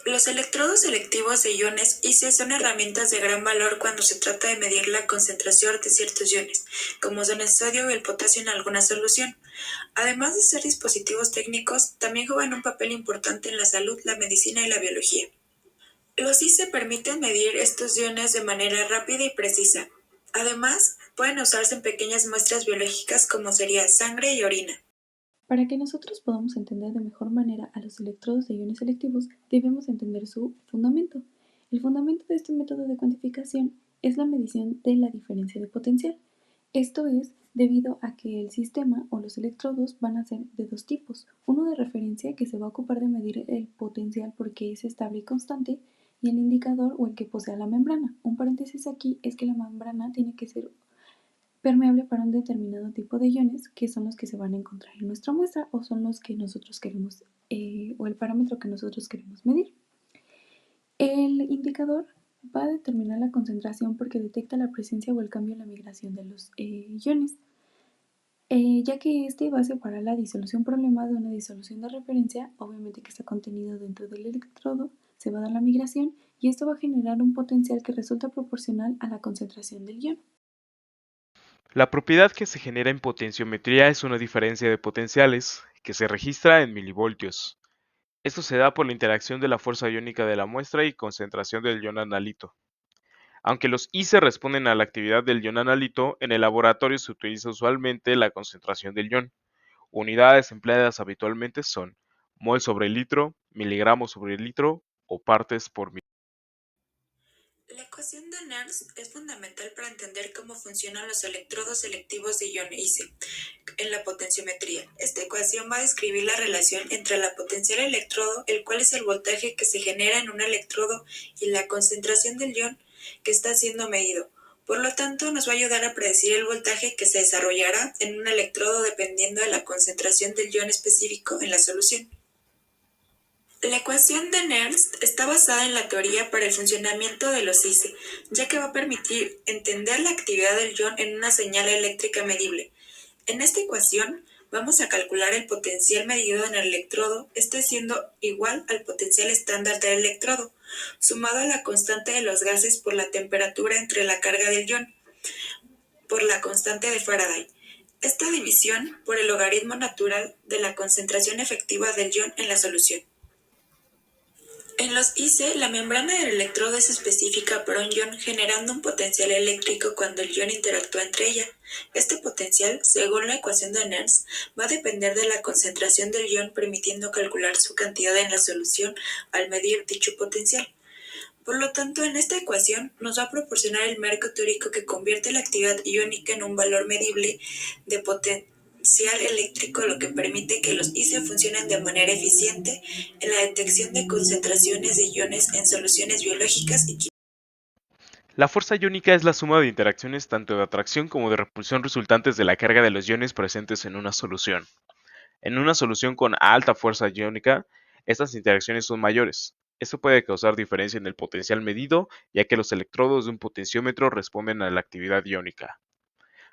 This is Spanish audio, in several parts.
Los electrodos selectivos de iones IC son herramientas de gran valor cuando se trata de medir la concentración de ciertos iones, como son el sodio y el potasio en alguna solución. Además de ser dispositivos técnicos, también juegan un papel importante en la salud, la medicina y la biología. Los IC permiten medir estos iones de manera rápida y precisa. Además, pueden usarse en pequeñas muestras biológicas como sería sangre y orina. Para que nosotros podamos entender de mejor manera a los electrodos de iones selectivos, debemos entender su fundamento. El fundamento de este método de cuantificación es la medición de la diferencia de potencial. Esto es debido a que el sistema o los electrodos van a ser de dos tipos. Uno de referencia que se va a ocupar de medir el potencial porque es estable y constante, y el indicador o el que posea la membrana. Un paréntesis aquí es que la membrana tiene que ser permeable para un determinado tipo de iones que son los que se van a encontrar en nuestra muestra o son los que nosotros queremos o el parámetro que nosotros queremos medir. El indicador va a determinar la concentración porque detecta la presencia o el cambio en la migración de los iones, ya que este va a separar la disolución problema de una disolución de referencia, obviamente que está contenido dentro del electrodo, se va a dar la migración y esto va a generar un potencial que resulta proporcional a la concentración del ion. La propiedad que se genera en potenciometría es una diferencia de potenciales, que se registra en milivoltios. Esto se da por la interacción de la fuerza iónica de la muestra y concentración del ion analito. Aunque los IC responden a la actividad del ion analito, en el laboratorio se utiliza usualmente la concentración del ion. Unidades empleadas habitualmente son mol sobre litro, miligramos sobre litro o partes por mil. La ecuación de Nernst es fundamental para entender cómo funcionan los electrodos selectivos de ion IC en la potenciometría. Esta ecuación va a describir la relación entre la potencial electrodo, el cual es el voltaje que se genera en un electrodo, y la concentración del ion que está siendo medido. Por lo tanto, nos va a ayudar a predecir el voltaje que se desarrollará en un electrodo dependiendo de la concentración del ion específico en la solución. La ecuación de Nernst está basada en la teoría para el funcionamiento de los IC, ya que va a permitir entender la actividad del ion en una señal eléctrica medible. En esta ecuación vamos a calcular el potencial medido en el electrodo, este siendo igual al potencial estándar del electrodo, sumado a la constante de los gases por la temperatura entre la carga del ion, por la constante de Faraday. Esta división por el logaritmo natural de la concentración efectiva del ion en la solución. En los IC, la membrana del electrodo es específica para un ion, generando un potencial eléctrico cuando el ion interactúa entre ella. Este potencial, según la ecuación de Nernst, va a depender de la concentración del ion, permitiendo calcular su cantidad en la solución al medir dicho potencial. Por lo tanto, en esta ecuación nos va a proporcionar el marco teórico que convierte la actividad iónica en un valor medible de potencial eléctrico, lo que permite que los IC funcionen de manera eficiente en la detección de concentraciones de iones en soluciones biológicas y químicas. La fuerza iónica es la suma de interacciones tanto de atracción como de repulsión resultantes de la carga de los iones presentes en una solución. En una solución con alta fuerza iónica, estas interacciones son mayores. Esto puede causar diferencia en el potencial medido, ya que los electrodos de un potenciómetro responden a la actividad iónica.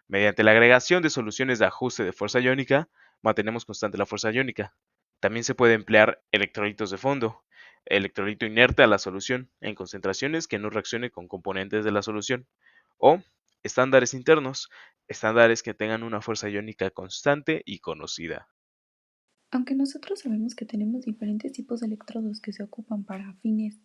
Mediante la agregación de soluciones de ajuste de fuerza iónica, mantenemos constante la fuerza iónica. También se puede emplear electrolitos de fondo, electrolito inerte a la solución, en concentraciones que no reaccione con componentes de la solución, o estándares internos, estándares que tengan una fuerza iónica constante y conocida. Aunque nosotros sabemos que tenemos diferentes tipos de electrodos que se ocupan para fines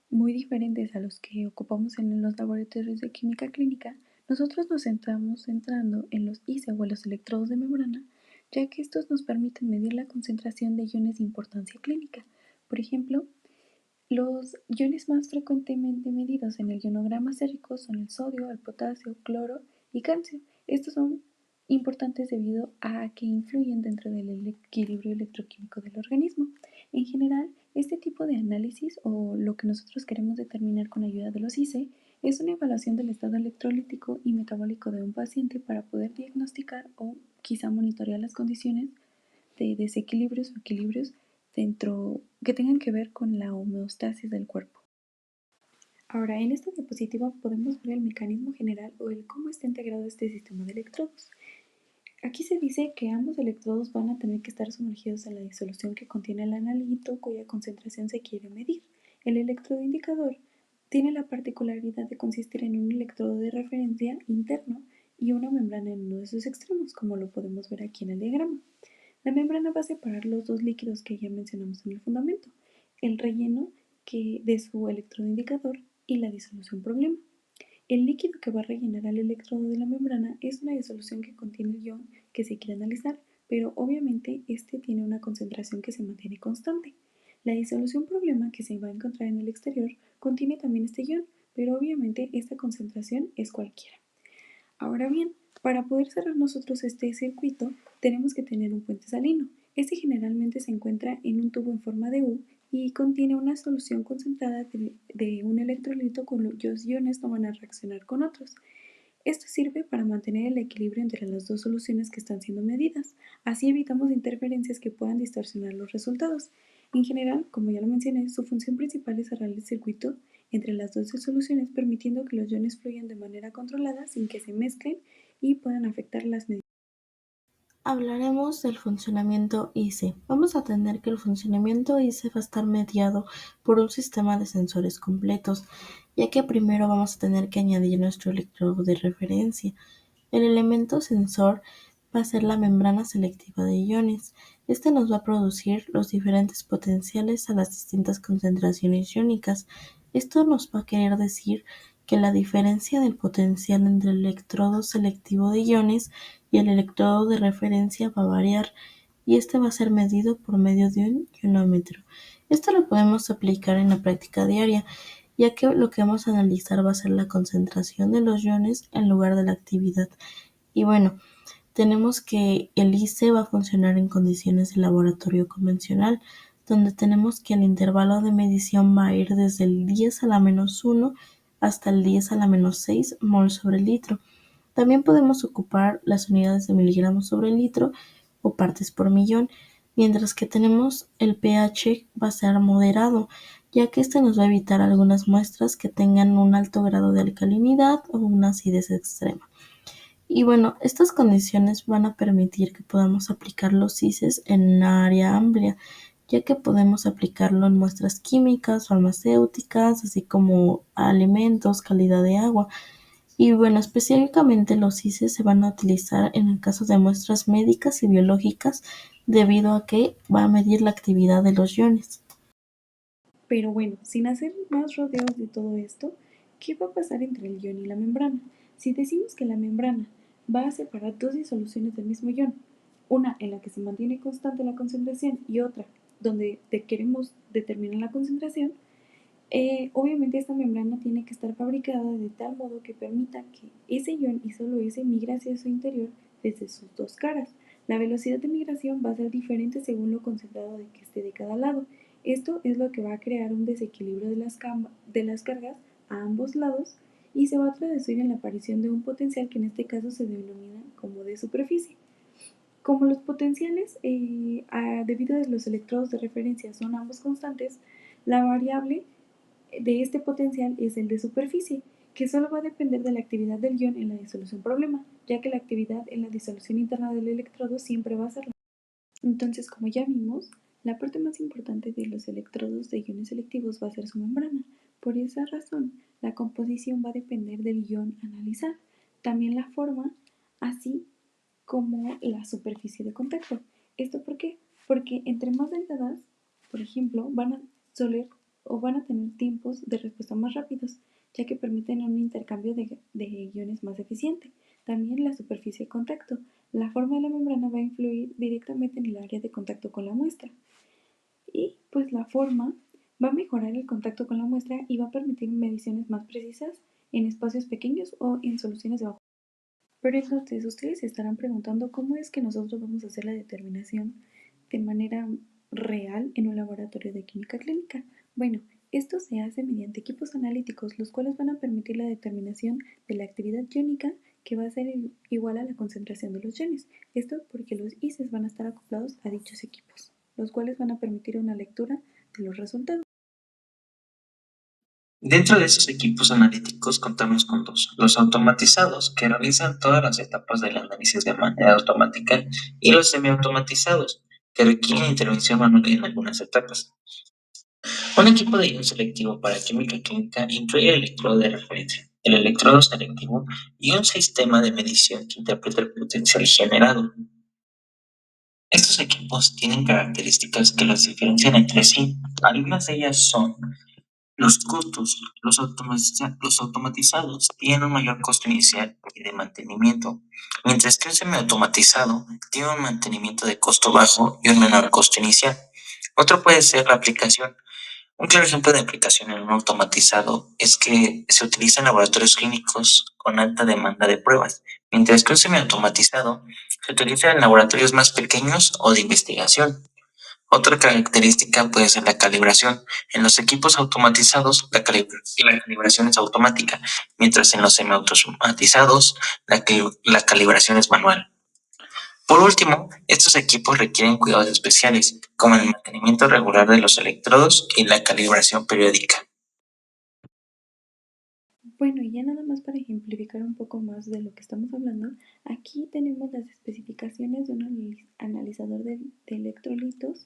muy diferentes a los que ocupamos en los laboratorios de química clínica, nosotros nos estamos centrando en los IC o los electrodos de membrana, ya que estos nos permiten medir la concentración de iones de importancia clínica. Por ejemplo, los iones más frecuentemente medidos en el ionograma sérico son el sodio, el potasio, cloro y calcio. Estos son importantes debido a que influyen dentro del equilibrio electroquímico del organismo. En general, este tipo de análisis, o lo que nosotros queremos determinar con ayuda de los IC, es una evaluación del estado electrolítico y metabólico de un paciente para poder diagnosticar o quizá monitorear las condiciones de desequilibrios o equilibrios dentro que tengan que ver con la homeostasis del cuerpo. Ahora, en esta diapositiva podemos ver el mecanismo general o el cómo está integrado este sistema de electrodos. Aquí se dice que ambos electrodos van a tener que estar sumergidos en la disolución que contiene el analito cuya concentración se quiere medir. El electrodo indicador tiene la particularidad de consistir en un electrodo de referencia interno y una membrana en uno de sus extremos, como lo podemos ver aquí en el diagrama. La membrana va a separar los dos líquidos que ya mencionamos en el fundamento, el relleno de su electrodo indicador y la disolución problema. El líquido que va a rellenar al electrodo de la membrana es una disolución que contiene el ion que se quiere analizar, pero obviamente este tiene una concentración que se mantiene constante. La disolución problema que se va a encontrar en el exterior contiene también este ion, pero obviamente esta concentración es cualquiera. Ahora bien, para poder cerrar nosotros este circuito, tenemos que tener un puente salino. Este generalmente se encuentra en un tubo en forma de U y contiene una solución concentrada de un electrolito cuyos iones no van a reaccionar con otros. Esto sirve para mantener el equilibrio entre las dos soluciones que están siendo medidas. Así evitamos interferencias que puedan distorsionar los resultados. En general, como ya lo mencioné, su función principal es cerrar el circuito entre las dos soluciones, permitiendo que los iones fluyan de manera controlada sin que se mezclen y puedan afectar las medidas. Hablaremos del funcionamiento ICE. Vamos a tener que el funcionamiento ICE va a estar mediado por un sistema de sensores completos, ya que primero vamos a tener que añadir nuestro electrodo de referencia. El elemento sensor va a ser la membrana selectiva de iones. Este nos va a producir los diferentes potenciales a las distintas concentraciones iónicas. Esto nos va a querer decir que la diferencia del potencial entre el electrodo selectivo de iones y el electrodo de referencia va a variar, y este va a ser medido por medio de un ionómetro. Esto lo podemos aplicar en la práctica diaria, ya que lo que vamos a analizar va a ser la concentración de los iones en lugar de la actividad. Y bueno, tenemos que el ICE va a funcionar en condiciones de laboratorio convencional, donde tenemos que el intervalo de medición va a ir desde el 10 a la menos 1 hasta el 10 a la menos 6 mol sobre litro. También podemos ocupar las unidades de miligramos sobre litro o partes por millón, mientras que tenemos el pH va a ser moderado, ya que este nos va a evitar algunas muestras que tengan un alto grado de alcalinidad o una acidez extrema. Y bueno, estas condiciones van a permitir que podamos aplicar los ICES en una área amplia, ya que podemos aplicarlo en muestras químicas, farmacéuticas, así como alimentos, calidad de agua. Y bueno, específicamente los ICES se van a utilizar en el caso de muestras médicas y biológicas, debido a que va a medir la actividad de los iones. Pero bueno, sin hacer más rodeos de todo esto, ¿qué va a pasar entre el ion y la membrana? Si decimos que la membrana va a separar dos disoluciones del mismo ion, una en la que se mantiene constante la concentración y otra donde queremos determinar la concentración, obviamente esta membrana tiene que estar fabricada de tal modo que permita que ese ion y solo ese migre hacia su interior desde sus dos caras. La velocidad de migración va a ser diferente según lo concentrado de que esté de cada lado. Esto es lo que va a crear un desequilibrio de las cargas a ambos lados y se va a traducir en la aparición de un potencial que en este caso se denomina como de superficie. Como los potenciales, debido a los electrodos de referencia son ambos constantes, la variable de este potencial es el de superficie, que solo va a depender de la actividad del ion en la disolución problema, ya que la actividad en la disolución interna del electrodo siempre va a ser la misma. Entonces, como ya vimos, la parte más importante de los electrodos de iones selectivos va a ser su membrana. Por esa razón, la composición va a depender del ion a analizar, también la forma, así como la superficie de contacto. ¿Esto por qué? Porque entre más delgadas, por ejemplo, van a soler o van a tener tiempos de respuesta más rápidos, ya que permiten un intercambio de iones más eficiente. También la superficie de contacto. La forma de la membrana va a influir directamente en el área de contacto con la muestra. Y pues la forma va a mejorar el contacto con la muestra y va a permitir mediciones más precisas en espacios pequeños o en soluciones de bajo. Pero entonces ustedes se estarán preguntando cómo es que nosotros vamos a hacer la determinación de manera real en un laboratorio de química clínica. Bueno, esto se hace mediante equipos analíticos, los cuales van a permitir la determinación de la actividad iónica que va a ser igual a la concentración de los iones. Esto porque los ICES van a estar acoplados a dichos equipos, los cuales van a permitir una lectura de los resultados. Dentro de esos equipos analíticos contamos con dos: los automatizados, que realizan todas las etapas del análisis de manera automática, y los semiautomatizados, que requieren intervención manual en algunas etapas. Un equipo de ion selectivo para química clínica incluye el electrodo de referencia, el electrodo selectivo y un sistema de medición que interpreta el potencial generado. Estos equipos tienen características que los diferencian entre sí. Algunas de ellas son los costos. Los automatizados tienen un mayor costo inicial y de mantenimiento, mientras que un semiautomatizado tiene un mantenimiento de costo bajo y un menor costo inicial. Otro puede ser la aplicación. Un claro ejemplo de aplicación en un automatizado es que se utiliza en laboratorios clínicos con alta demanda de pruebas, mientras que un semiautomatizado se utiliza en laboratorios más pequeños o de investigación. Otra característica puede ser la calibración. En los equipos automatizados, la calibración es automática, mientras en los semiautomatizados, la calibración es manual. Por último, estos equipos requieren cuidados especiales, como el mantenimiento regular de los electrodos y la calibración periódica. Bueno, y ya nada más para ejemplificar un poco más de lo que estamos hablando, aquí tenemos las especificaciones de un analizador de electrolitos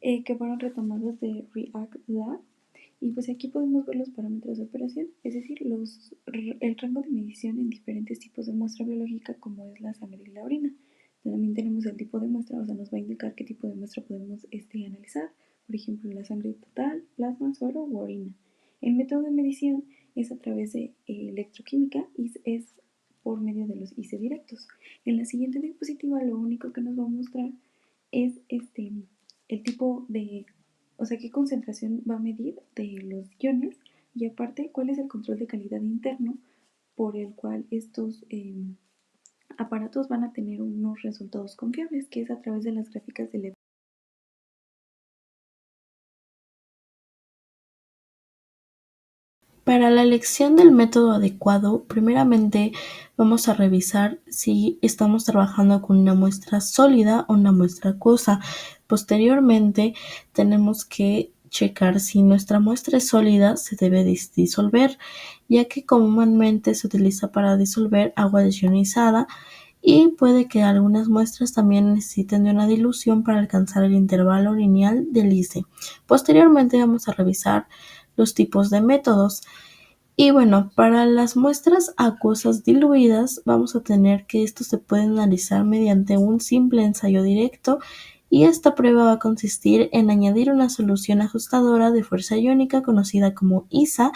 que fueron retomados de React Lab. Y pues aquí podemos ver los parámetros de operación, es decir, el rango de medición en diferentes tipos de muestra biológica como es la sangre y la orina. También tenemos el tipo de muestra, o sea, nos va a indicar qué tipo de muestra podemos analizar. Por ejemplo, la sangre total, plasma, suero u orina. El método de medición es a través de electroquímica y es por medio de los IC directos. En la siguiente diapositiva lo único que nos va a mostrar es el tipo de, o sea, qué concentración va a medir de los iones y aparte cuál es el control de calidad interno por el cual estos aparatos van a tener unos resultados confiables, que es a través de las gráficas de Para la elección del método adecuado, primeramente vamos a revisar si estamos trabajando con una muestra sólida o una muestra acuosa. Posteriormente, tenemos que checar si nuestra muestra es sólida, se debe disolver, ya que comúnmente se utiliza para disolver agua desionizada y puede que algunas muestras también necesiten de una dilución para alcanzar el intervalo lineal del IC. Posteriormente vamos a revisar los tipos de métodos. Y bueno, para las muestras acuosas diluidas vamos a tener que esto se puede analizar mediante un simple ensayo directo y esta prueba va a consistir en añadir una solución ajustadora de fuerza iónica conocida como ISA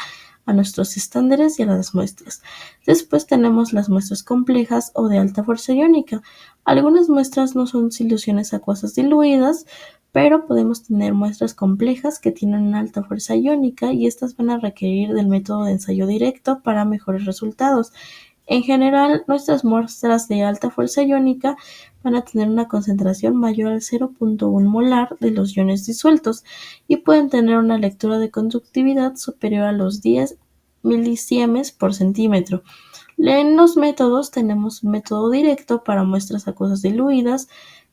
a nuestros estándares y a las muestras. Después tenemos las muestras complejas o de alta fuerza iónica. Algunas muestras no son soluciones acuosas diluidas, pero podemos tener muestras complejas que tienen una alta fuerza iónica y estas van a requerir del método de ensayo directo para mejores resultados. En general, nuestras muestras de alta fuerza iónica van a tener una concentración mayor al 0.1 molar de los iones disueltos y pueden tener una lectura de conductividad superior a los 10 milisiemes por centímetro. En los métodos tenemos método directo para muestras acuosas diluidas,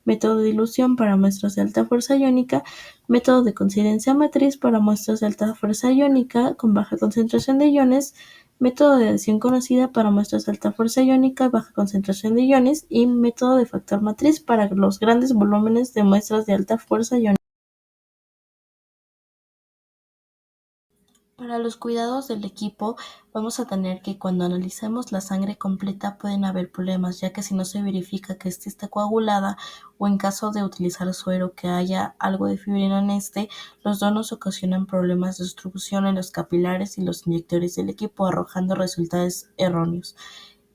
método de dilución para muestras de alta fuerza iónica, método de coincidencia matriz para muestras de alta fuerza iónica con baja concentración de iones, método de adición conocida para muestras de alta fuerza iónica y baja concentración de iones y método de factor matriz para los grandes volúmenes de muestras de alta fuerza iónica. Para los cuidados del equipo, vamos a tener que cuando analicemos la sangre completa pueden haber problemas, ya que si no se verifica que ésta está coagulada o en caso de utilizar suero que haya algo de fibrina en los donos ocasionan problemas de obstrucción en los capilares y los inyectores del equipo, arrojando resultados erróneos.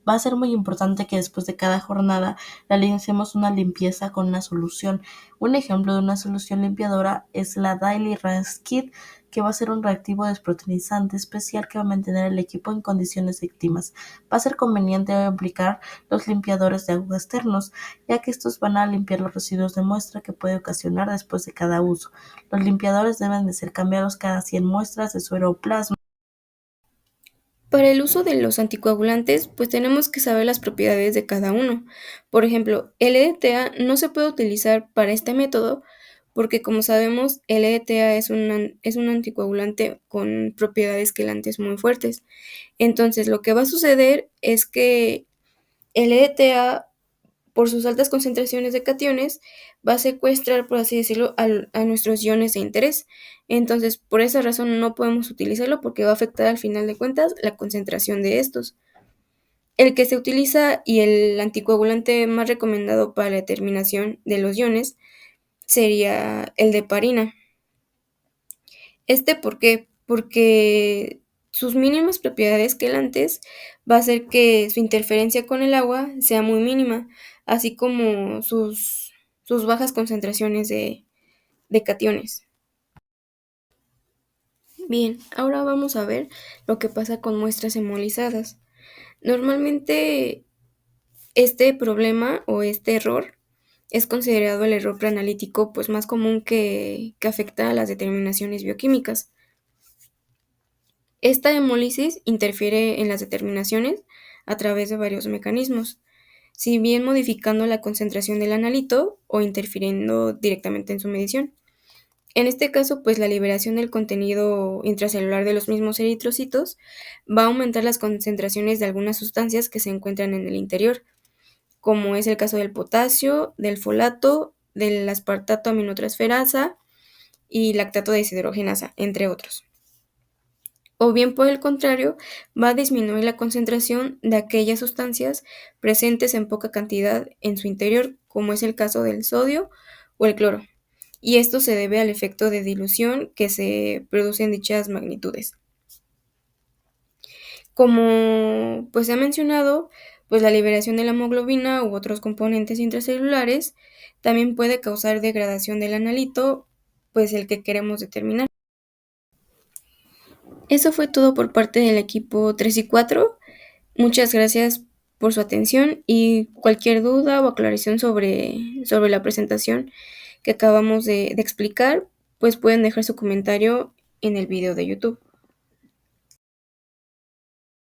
Va a ser muy importante que después de cada jornada realicemos una limpieza con una solución. Un ejemplo de una solución limpiadora es la Daily Rinse Kit, que va a ser un reactivo desproteinizante especial que va a mantener el equipo en condiciones óptimas. Va a ser conveniente aplicar los limpiadores de agua externos, ya que estos van a limpiar los residuos de muestra que puede ocasionar después de cada uso. Los limpiadores deben de ser cambiados cada 100 muestras de suero o plasma. Para el uso de los anticoagulantes, pues tenemos que saber las propiedades de cada uno. Por ejemplo, el EDTA no se puede utilizar para este método porque, como sabemos, el EDTA es un anticoagulante con propiedades quelantes muy fuertes. Entonces, lo que va a suceder es que el EDTA por sus altas concentraciones de cationes, va a secuestrar, por así decirlo, a nuestros iones de interés. Entonces, por esa razón no podemos utilizarlo porque va a afectar al final de cuentas la concentración de estos. El que se utiliza y el anticoagulante más recomendado para la determinación de los iones sería el de heparina. ¿Por qué? Porque sus mínimas propiedades quelantes va a hacer que su interferencia con el agua sea muy mínima, así como sus bajas concentraciones de cationes. Bien, ahora vamos a ver lo que pasa con muestras hemolizadas. Normalmente este problema o este error es considerado el error preanalítico pues más común que afecta a las determinaciones bioquímicas. Esta hemólisis interfiere en las determinaciones a través de varios mecanismos, si bien modificando la concentración del analito o interfiriendo directamente en su medición. En este caso, pues la liberación del contenido intracelular de los mismos eritrocitos va a aumentar las concentraciones de algunas sustancias que se encuentran en el interior, como es el caso del potasio, del folato, del aspartato aminotransferasa y lactato deshidrogenasa, entre otros. O bien por el contrario, va a disminuir la concentración de aquellas sustancias presentes en poca cantidad en su interior, como es el caso del sodio o el cloro. Y esto se debe al efecto de dilución que se produce en dichas magnitudes. Como pues se ha mencionado, pues la liberación de la hemoglobina u otros componentes intracelulares también puede causar degradación del analito, pues el que queremos determinar. Eso fue todo por parte del equipo 3 y 4. Muchas gracias por su atención y cualquier duda o aclaración sobre la presentación que acabamos de explicar, pues pueden dejar su comentario en el video de YouTube.